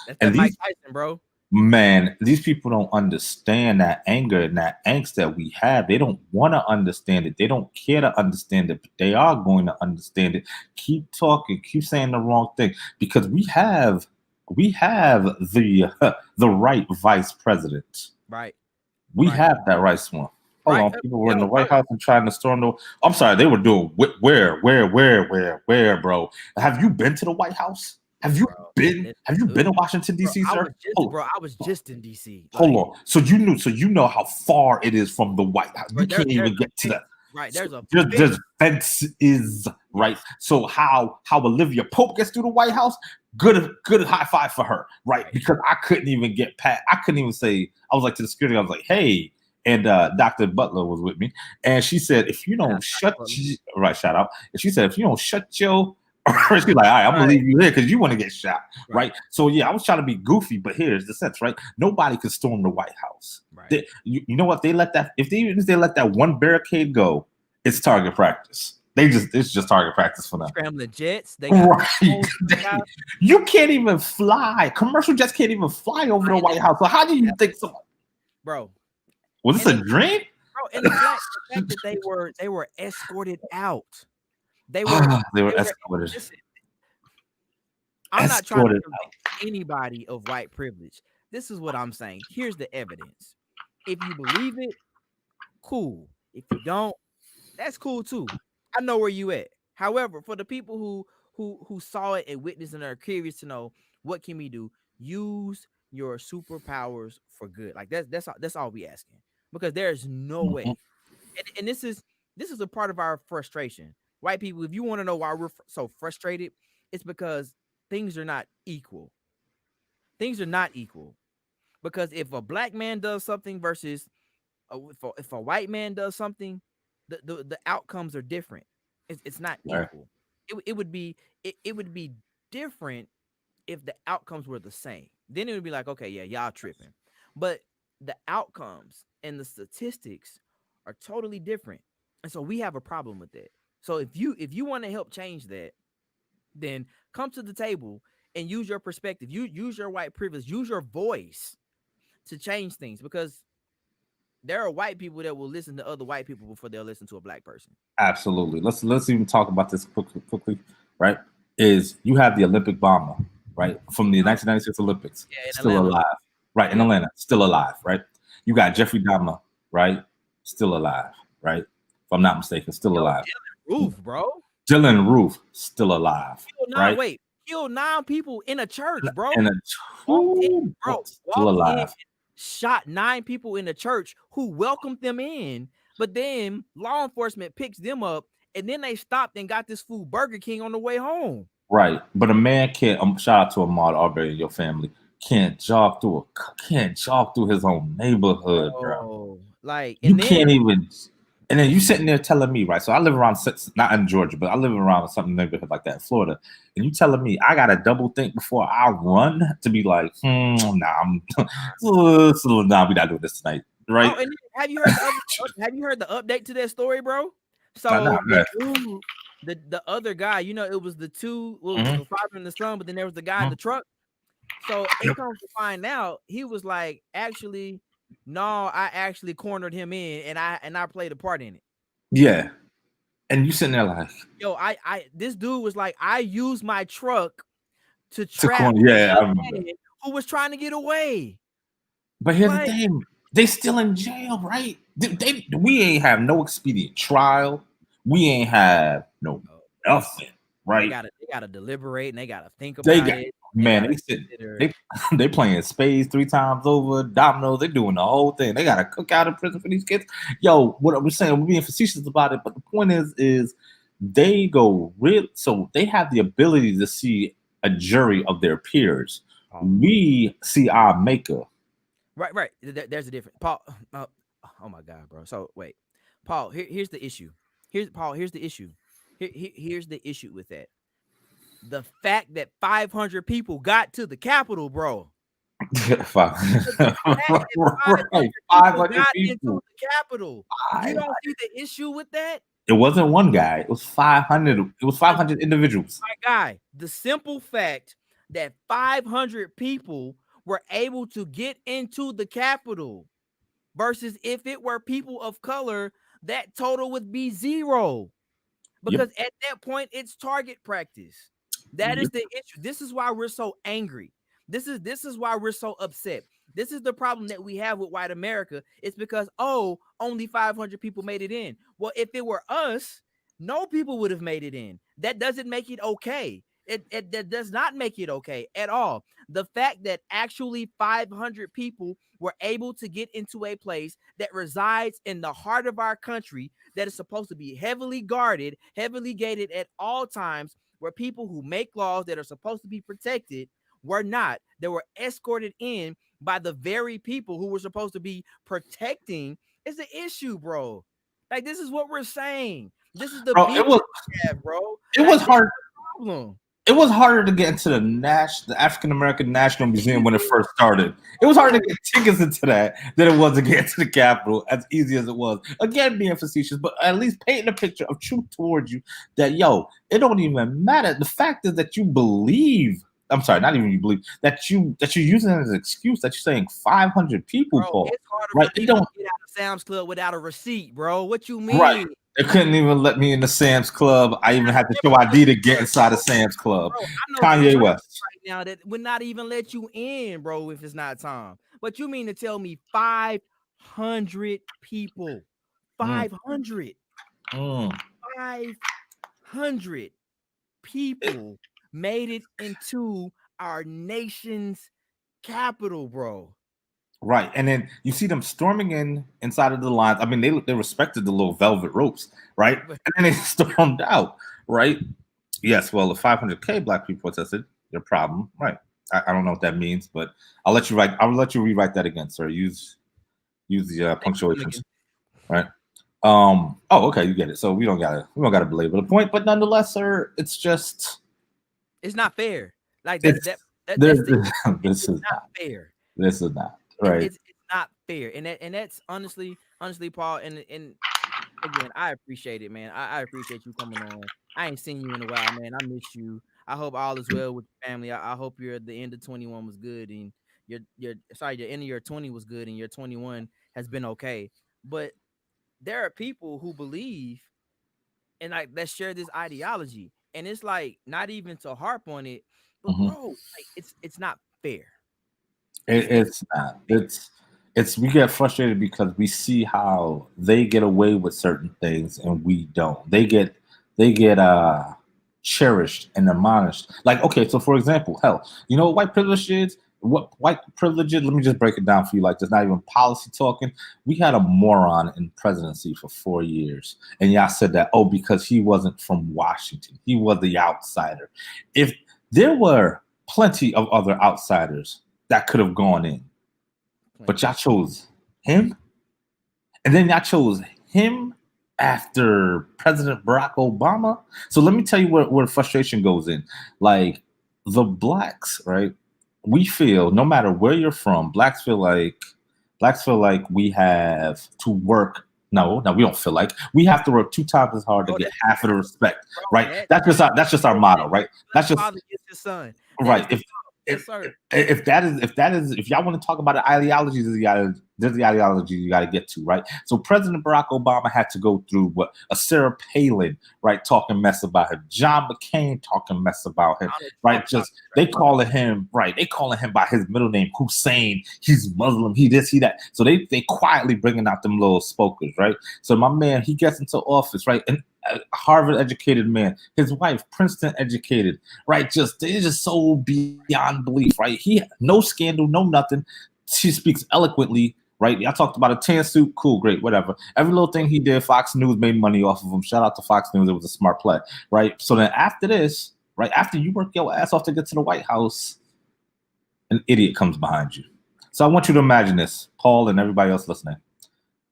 S1: That's
S3: And
S1: that Mike Tyson, bro.
S3: Man, these people don't understand that anger and that angst that we have. They don't want to understand it. They don't care to understand it, but they are going to understand it. Keep talking, keep saying the wrong thing, because we have the the right vice president.
S1: Right.
S3: We have that right one. Hold on, people were in the White House and trying to storm the. I'm sorry, they were doing where, bro? Have you been to the White House? Have you been in Washington D.C., sir?
S1: I was just in D.C.
S3: Hold on. So you know how far it is from the White House. You can't even get to that.
S1: Right. There's
S3: there's fences, right? So how Olivia Pope gets through the White House? Good high five for her, right? Because I couldn't even get past. I couldn't even say. I was like to the security. I was like, hey. And Dr. Butler was with me, and she said, if you don't shout out. And she said, if you don't shut your she's like, all right, I'm gonna leave you here because you want to get shot, right? So yeah, I was trying to be goofy, but here's the sense, right? Nobody could storm the White House. Right. You know what? They let that if they let that one barricade go, it's target practice. It's just target practice for them.
S1: Scrambling jets, they got
S3: you can't even fly. Commercial jets can't even fly over the White House. So how do you think so,
S1: bro?
S3: Was this a dream?
S1: Bro, and the fact that they were escorted out. They were escorted. Listen, I'm not trying to convince anybody of white privilege. This is what I'm saying. Here's the evidence. If you believe it, cool. If you don't, that's cool too. I know where you at. However, for the people who saw it and witnessed and are curious to know what can we do, use your superpowers for good. Like that's all we asking, because there's no way. And this is a part of our frustration. White people, if you want to know why we're so frustrated, it's because things are not equal. Things are not equal. Because if a black man does something versus if a white man does something, the outcomes are different. It's not equal. It would be different if the outcomes were the same. Then it would be like, okay, yeah, y'all tripping. But the outcomes and the statistics are totally different. And so we have a problem with that. So if you want to help change that, then come to the table and use your perspective. You use your white privilege, use your voice to change things, because there are white people that will listen to other white people before they'll listen to a black person.
S3: Absolutely. Let's even talk about this quickly, right? Is you have the Olympic bomber, right, from the 1996 Olympics, still alive, right, in Atlanta, still alive, right? You got Jeffrey Dahmer, right, still alive, right? If I'm not mistaken, still alive.
S1: Dylan Roof, bro.
S3: Dylan Roof, still alive, right?
S1: Wait, killed 9 people in a church, bro.
S3: Still alive.
S1: Shot 9 people in the church who welcomed them in, but then law enforcement picks them up, and then they stopped and got this food Burger King on the way home.
S3: Right, but a man can't. Shout out to Ahmaud Arbery and your family. Can't jog through his own neighborhood, bro.
S1: Like
S3: you can't even. And then you sitting there telling me, right? So I live around, not in Georgia, but I live around some neighborhood like that in Florida. And you telling me I gotta double think before I run to be like, nah, we're not doing this tonight, right?
S1: Oh, and have you heard the update to that story, bro? So the other guy, it was the two, the father and the son, but then there was the guy in the truck. So it comes to find out, he was like, actually, no, I actually cornered him in, and I played a part in it.
S3: Yeah, and you sitting there like,
S1: yo, this dude was like, I used my truck to trap who was trying to get away.
S3: But here's the thing: they still in jail, right? We ain't have no expedient trial. We ain't have no nothing, right?
S1: They gotta deliberate and they gotta think
S3: They
S1: about
S3: got
S1: it.
S3: man, they playing spades 3 times over, dominoes. They doing the whole thing. They got a cookout in prison for these kids. Yo, what I'm saying, we're being facetious about it, but the point is they go real. So they have the ability to see a jury of their peers. We see our maker.
S1: Right. There's a difference, Paul. Oh my God, bro. So wait, Paul. Here's the issue. Here's the issue. Here's the issue with that. The fact that 500 people got to the Capitol, bro.
S3: Right, 500
S1: got
S3: people.
S1: into the Capitol. You don't see the issue with that?
S3: It wasn't one guy. It was 500. It was 500 individuals.
S1: My guy, the simple fact that 500 people were able to get into the Capitol versus if it were people of color, that total would be 0. Because at that point, it's target practice. That is the issue. This is why we're so angry. This is why we're so upset. This is the problem that we have with white America. It's because, only 500 people made it in. Well, if it were us, no people would have made it in. That doesn't make it okay. That does not make it okay at all. The fact that actually 500 people were able to get into a place that resides in the heart of our country that is supposed to be heavily guarded, heavily gated at all times, where people who make laws that are supposed to be protected were not. They were escorted in by the very people who were supposed to be protecting. Is the issue, bro. Like, this is what we're saying. This is the beef we have, bro.
S3: It was hard.
S1: Problem.
S3: It was harder to get into the African American National Museum when it first started. It was harder to get tickets into that than it was to get to the Capitol, as easy as it was. Again, being facetious, but at least painting a picture of truth towards you that, it don't even matter. The fact is that you believe. I'm sorry, not even you believe that you're using it as an excuse that you're saying 500 people,
S1: bro,
S3: Paul.
S1: it's harder
S3: right?
S1: for people to get out of Sam's Club without a receipt, bro. What you mean?
S3: Right. They couldn't even let me in the Sam's Club. I even had to show ID to get inside of Sam's Club.
S1: Bro, I know
S3: Kanye West
S1: right now that would not even let you in, bro, if it's not time. But you mean to tell me 500 people, 500, 500 people made it into our nation's capital, bro.
S3: Right, and then you see them storming inside of the lines. I mean, they respected the little velvet ropes, right? And then they stormed out, right? Yes, well, if 500K black people protested, your problem, right? I don't know what that means, but I'll let you rewrite that again, sir. Use the punctuations, right? Okay, you get it. So we don't gotta belabor the point, but nonetheless, sir, it's
S1: not fair. Like
S3: this
S1: is
S3: not
S1: fair.
S3: This is not. Right.
S1: It's not fair. And that's honestly, Paul, and again, I appreciate it, man. I appreciate you coming on. I ain't seen you in a while, man. I miss you. I hope all is well with your family. I hope the end of 21 was good and your end of your 20 was good and your 21 has been okay. But there are people who believe and like let's share this ideology. And it's like not even to harp on it, but bro, like it's not fair.
S3: It's not. It's we get frustrated because we see how they get away with certain things and we don't. They get cherished and admonished. Like, okay, so for example, hell, you know what white privilege is? What white privilege is? Let me just break it down for you. Like, there's not even policy talking. We had a moron in presidency for 4 years, and y'all said that because he wasn't from Washington, he was the outsider. If there were plenty of other outsiders that could have gone in, but y'all chose him, and then y'all chose him after President Barack Obama. So let me tell you where frustration goes in. Like the blacks, right? We feel no matter where you're from, blacks feel like we have to work. No, we don't feel like we have to work 2 times as hard to get half of the respect, right? That's just our motto, right? That's just
S1: your son,
S3: right. If y'all want to talk about the ideologies, there's the ideology you got to get to, right? So President Barack Obama had to go through a Sarah Palin, right, talking mess about him, John McCain talking mess about him, right? They calling him by his middle name Hussein. He's Muslim. He this, he that. So they quietly bringing out them little spokers, right? So my man, he gets into office, right, and Harvard educated man. His wife, Princeton educated, right? They're just so beyond belief, right? He no scandal, no nothing. She speaks eloquently, right? I talked about a tan suit, cool, great, whatever. Every little thing he did, Fox News made money off of him. Shout out to Fox News, it was a smart play, right? So then after this, right after you work your ass off to get to the White House, an idiot comes behind you. So I want you to imagine this, Paul and everybody else listening.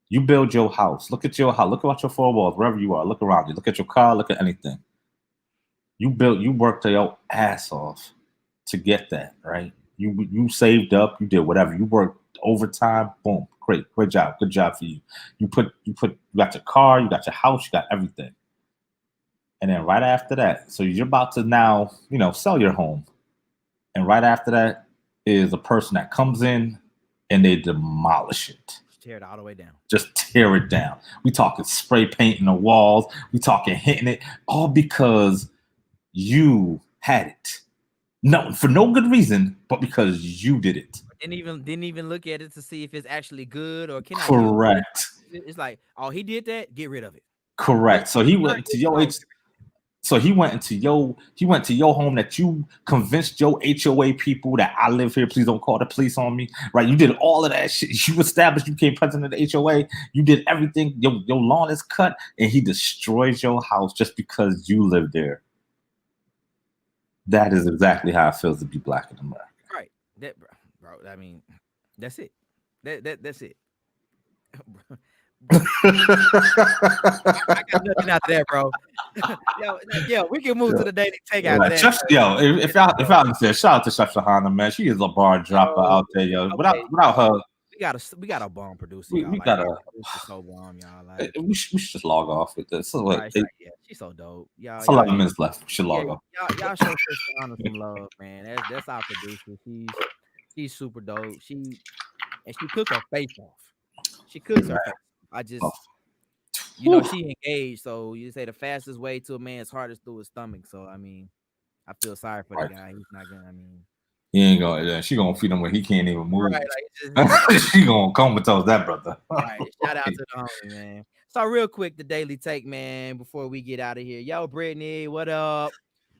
S3: You build your house. Look at your house. Look at your four walls, wherever you are. Look around you. Look at your car. Look at anything. You worked your ass off to get that, right? You saved up. You did whatever. You worked overtime. Boom. Great job. Good job for you. You got your car. You got your house. You got everything. And then right after that, so you're about to now, sell your home. And right after that is a person that comes in and they demolish it.
S1: Tear it all the way down.
S3: Just tear it down. We talking spray painting the walls. We talking hitting it, all because you had it. No, for no good reason, but because you did it.
S1: Didn't even look at it to see if it's actually good or can I
S3: correct.
S1: It's like, oh, he did that. Get rid of it.
S3: Correct. So he went to your So he went to your home that you convinced your HOA people that I live here. Please don't call the police on me. Right? You did all of that shit. You established you became president of the HOA. You did everything. Your lawn is cut, and he destroys your house just because you live there. That is exactly how it feels to be black in America.
S1: Right. That, bro. I mean, that's it. That's it. I got nothing after that, bro. yo, we can move to the daily take after that.
S3: Chef, if y'all said, shout out to Chef Shahana, man. She is a bar dropper out there, yo. Okay. Without her,
S1: we got a bomb producer.
S3: We got a
S1: so bomb, y'all. Like
S3: we should just log off with this. So
S1: yeah, she's so dope. Y'all,
S3: 11 minutes left. We should log off.
S1: Y'all show Chef Shahana some love, man. That's our producer. She's super dope. She cooks her face off. She cooks her face. I just, she engaged. So you say the fastest way to a man's heart is through his stomach. So I mean, I feel sorry for the guy. He's not gonna.
S3: He ain't gonna. She gonna feed him when he can't even move. Right, she gonna comatose that brother.
S1: Right. Shout out to the homie, man. So real quick, the daily take, man. Before we get out of here, yo, Brittany, what up?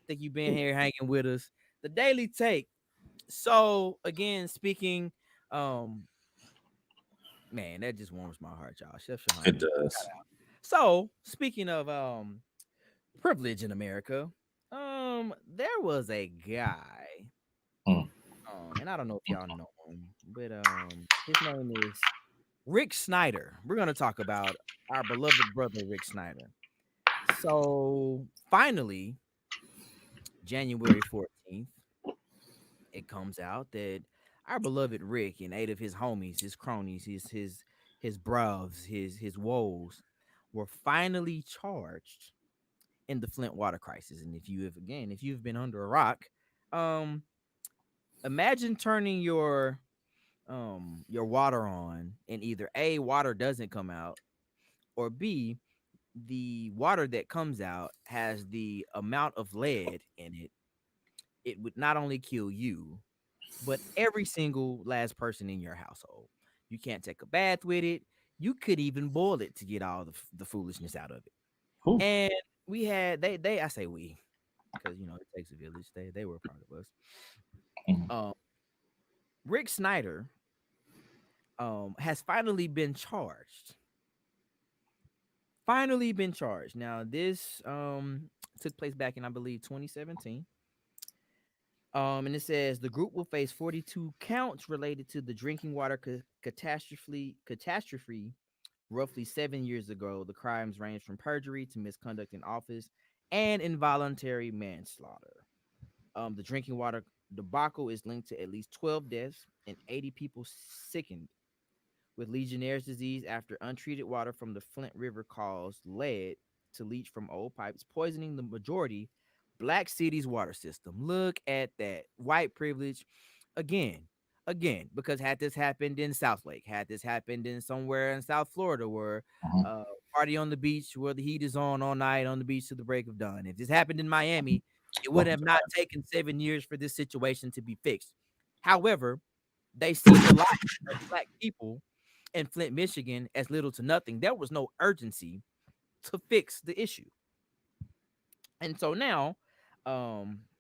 S1: Think you've been here hanging with us. The daily take. So again, speaking, man, that just warms my heart, y'all. Chef Shahana.
S3: It does.
S1: So, speaking of privilege in America, there was a guy, and I don't know if y'all know him, but his name is Rick Snyder. We're gonna talk about our beloved brother Rick Snyder. So, finally, January 14th, it comes out that our beloved Rick and 8 of his homies, his cronies, his bros, his woes were finally charged in the Flint water crisis. And if you've been under a rock, imagine turning your water on and either A, water doesn't come out, or B, the water that comes out has the amount of lead in it. It would not only kill you, but every single last person in your household. You can't take a bath with it. You could even boil it to get all the foolishness out of it. Ooh. And we had I say we, because it takes a village. They were part of us. Mm-hmm. Rick Snyder has finally been charged. Now this took place back in, I believe, 2017. And it says the group will face 42 counts related to the drinking water catastrophe roughly 7 years ago. The crimes range from perjury to misconduct in office and involuntary manslaughter. The drinking water debacle is linked to at least 12 deaths and 80 people sickened with Legionnaire's disease after untreated water from the Flint River caused lead to leach from old pipes, poisoning the majority Black city's water system. Look at that. White privilege again, because had this happened in South Lake, had this happened in somewhere in South Florida where party on the beach where the heat is on all night on the beach to the break of dawn. If this happened in Miami, it would have not taken 7 years for this situation to be fixed. However, they see the life of Black people in Flint, Michigan as little to nothing. There was no urgency to fix the issue. And so now,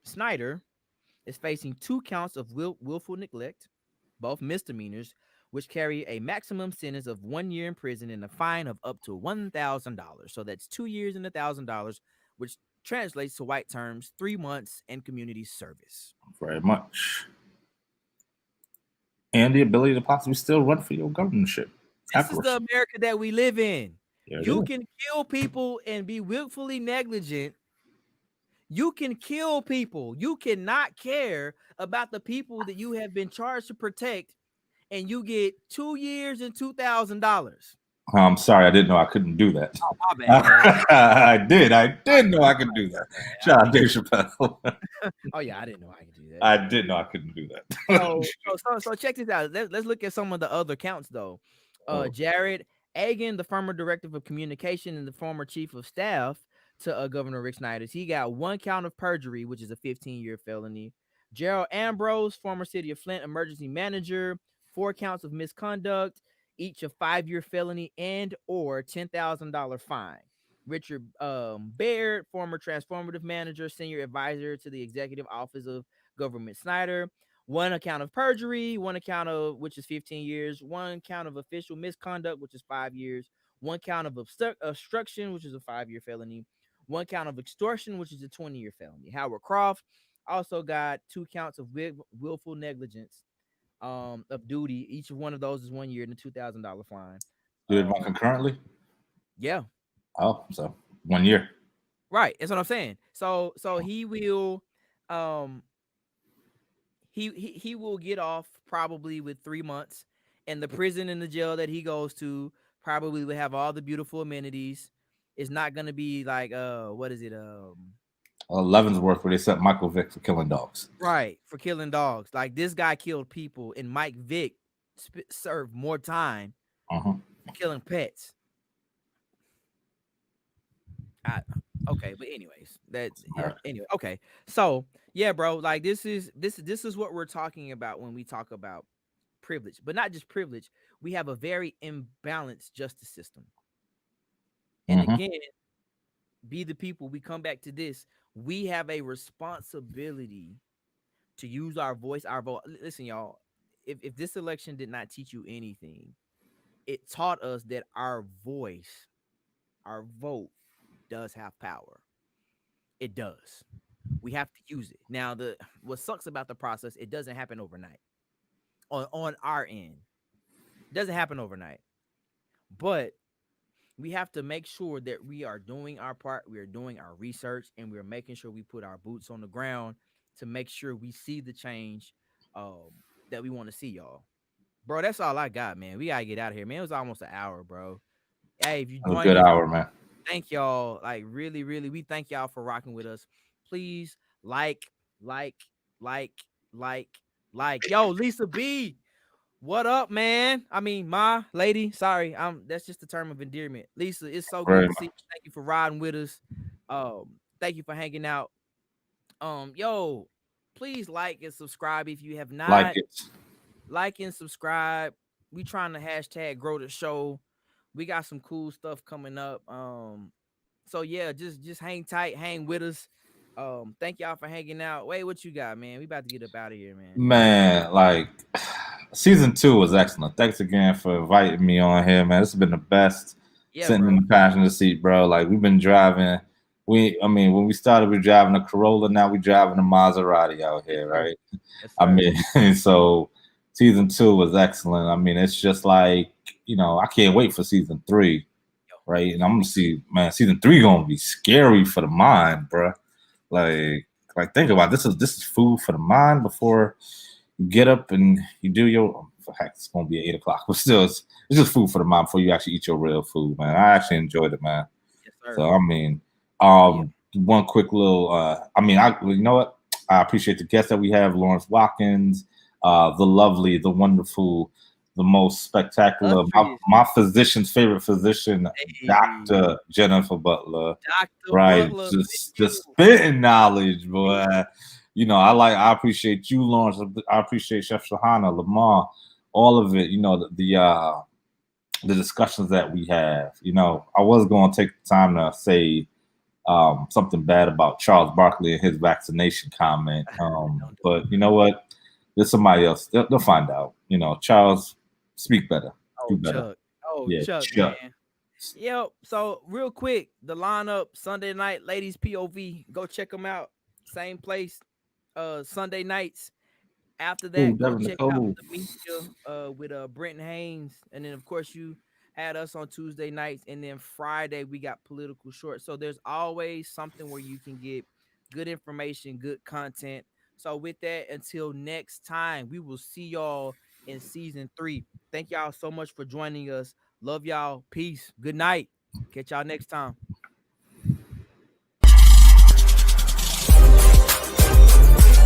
S1: Snyder is facing 2 counts of willful neglect, both misdemeanors, which carry a maximum sentence of 1 year in prison and a fine of up to $1,000. So that's 2 years and $1,000, which translates to white terms 3 months in community service.
S3: Very much. And the ability to possibly still run for your governorship.
S1: This is the America that we live in.
S3: Yeah,
S1: You can kill people and be willfully negligent. You can kill people. You cannot care about the people that you have been charged to protect, and you get 2 years and $2,000.
S3: I'm sorry, I didn't know I couldn't do that.
S1: Oh, my bad, man.
S3: I did know I could do that. Shout out Dave Chappelle.
S1: Oh yeah, I didn't know I could do that.
S3: I did know I couldn't do that.
S1: So check this out. Let's look at some of the other counts though. Jared Agan, the former director of communication and the former chief of staff to Governor Rick Snyder, he got 1 count of perjury, which is a 15-year felony. Gerald Ambrose, former city of Flint emergency manager, 4 counts of misconduct, each a 5-year felony and or $10,000 fine. Richard Baird, former transformative manager, senior advisor to the executive office of Government Snyder, 1 account of perjury, 1 account of which is 15 years, 1 count of official misconduct, which is 5 years, 1 count of obstruction, which is a 5-year felony, 1 count of extortion, which is a 20-year felony. Howard Croft also got 2 counts of willful negligence of duty. Each of one of those is 1 year and a $2,000 fine.
S3: Do it concurrently?
S1: Yeah.
S3: Oh, so 1 year.
S1: Right. That's what I'm saying. So he will he will get off probably with 3 months, and the prison and the jail that he goes to probably will have all the beautiful amenities. It's not gonna be like what is it?
S3: Leavenworth, where they sent Michael Vick for killing dogs.
S1: Right, for killing dogs. Like this guy killed people, and Mike Vick served more time for killing pets. Okay, but anyways, anyway. Okay, so yeah, bro, like this is what we're talking about when we talk about privilege, but not just privilege. We have a very imbalanced justice system, and again, be the people. We come back to this. We have a responsibility to use our voice, our vote. Listen, y'all. If this election did not teach you anything, it taught us that our voice, our vote, does have power. It does. We have to use it. Now, what sucks about the process, it doesn't happen overnight. On our end, it doesn't happen overnight. But we have to make sure that we are doing our part, we are doing our research, and we're making sure we put our boots on the ground to make sure we see the change that we want to see, y'all. Bro, that's all I got, man. We gotta get out of here, man. It was almost an hour, bro. Hey, if you
S3: joined, a good hour, man.
S1: Thank y'all. Like really, we thank y'all for rocking with us. Please like. Yo, Lisa B, what up, man? I mean, my lady. Sorry, that's just the term of endearment. Lisa, it's so good to see you. Thank you for riding with us. Thank you for hanging out. Yo, please like and subscribe if you have not. Like and subscribe. We trying to hashtag grow the show. We got some cool stuff coming up. So yeah, just hang tight, hang with us. Thank y'all for hanging out. Wait, what you got, man? We about to get up out of here, man.
S3: Man, like season 2 was excellent. Thanks again for inviting me on here, man. This has been the best. Yeah, sitting in the passenger seat, bro. Like we've been driving. When we started, we were driving a Corolla. Now we driving a Maserati out here, right? Yes, so season 2 was excellent. I mean, it's just like, I can't wait for season 3, right? And I'm gonna see, man, season 3 gonna be scary for the mind, bro. Like think about it. This is food for the mind before you get up and you do your. Heck, it's gonna be at 8:00, but still, it's just food for the mind before you actually eat your real food, man. I actually enjoyed it, man. Yes, sir. So I mean, one quick little. You know what? I appreciate the guests that we have: Lawrence Watkins, the lovely, the wonderful, the most spectacular, my physician's favorite physician, Dr. Jennifer Butler. Right, Butler, just spitting knowledge, boy. I appreciate you, Lawrence. I appreciate Chef Shahana, Lamar, all of it. The discussions that we have. I was going to take the time to say something bad about Charles Barkley and his vaccination comment.
S1: Don't do it.
S3: But you know what? There's somebody else. They'll find out. You know, Charles, speak better. Do
S1: Oh,
S3: better.
S1: Chuck. Oh,
S3: Yeah,
S1: Chuck,
S3: Chuck.
S1: man. Yep. So real quick, the lineup Sunday night, ladies POV. Go check them out. Same place. Sunday nights. After
S3: Ooh,
S1: that, go
S3: Devin
S1: check out
S3: Nicole.
S1: the media with Brenton Haynes, and then of course you had us on Tuesday nights, and then Friday we got political short. So there's always something where you can get good information, good content. So with that, until next time, we will see y'all in season 3. Thank y'all so much for joining us. Love y'all. Peace. Good night. Catch y'all next time.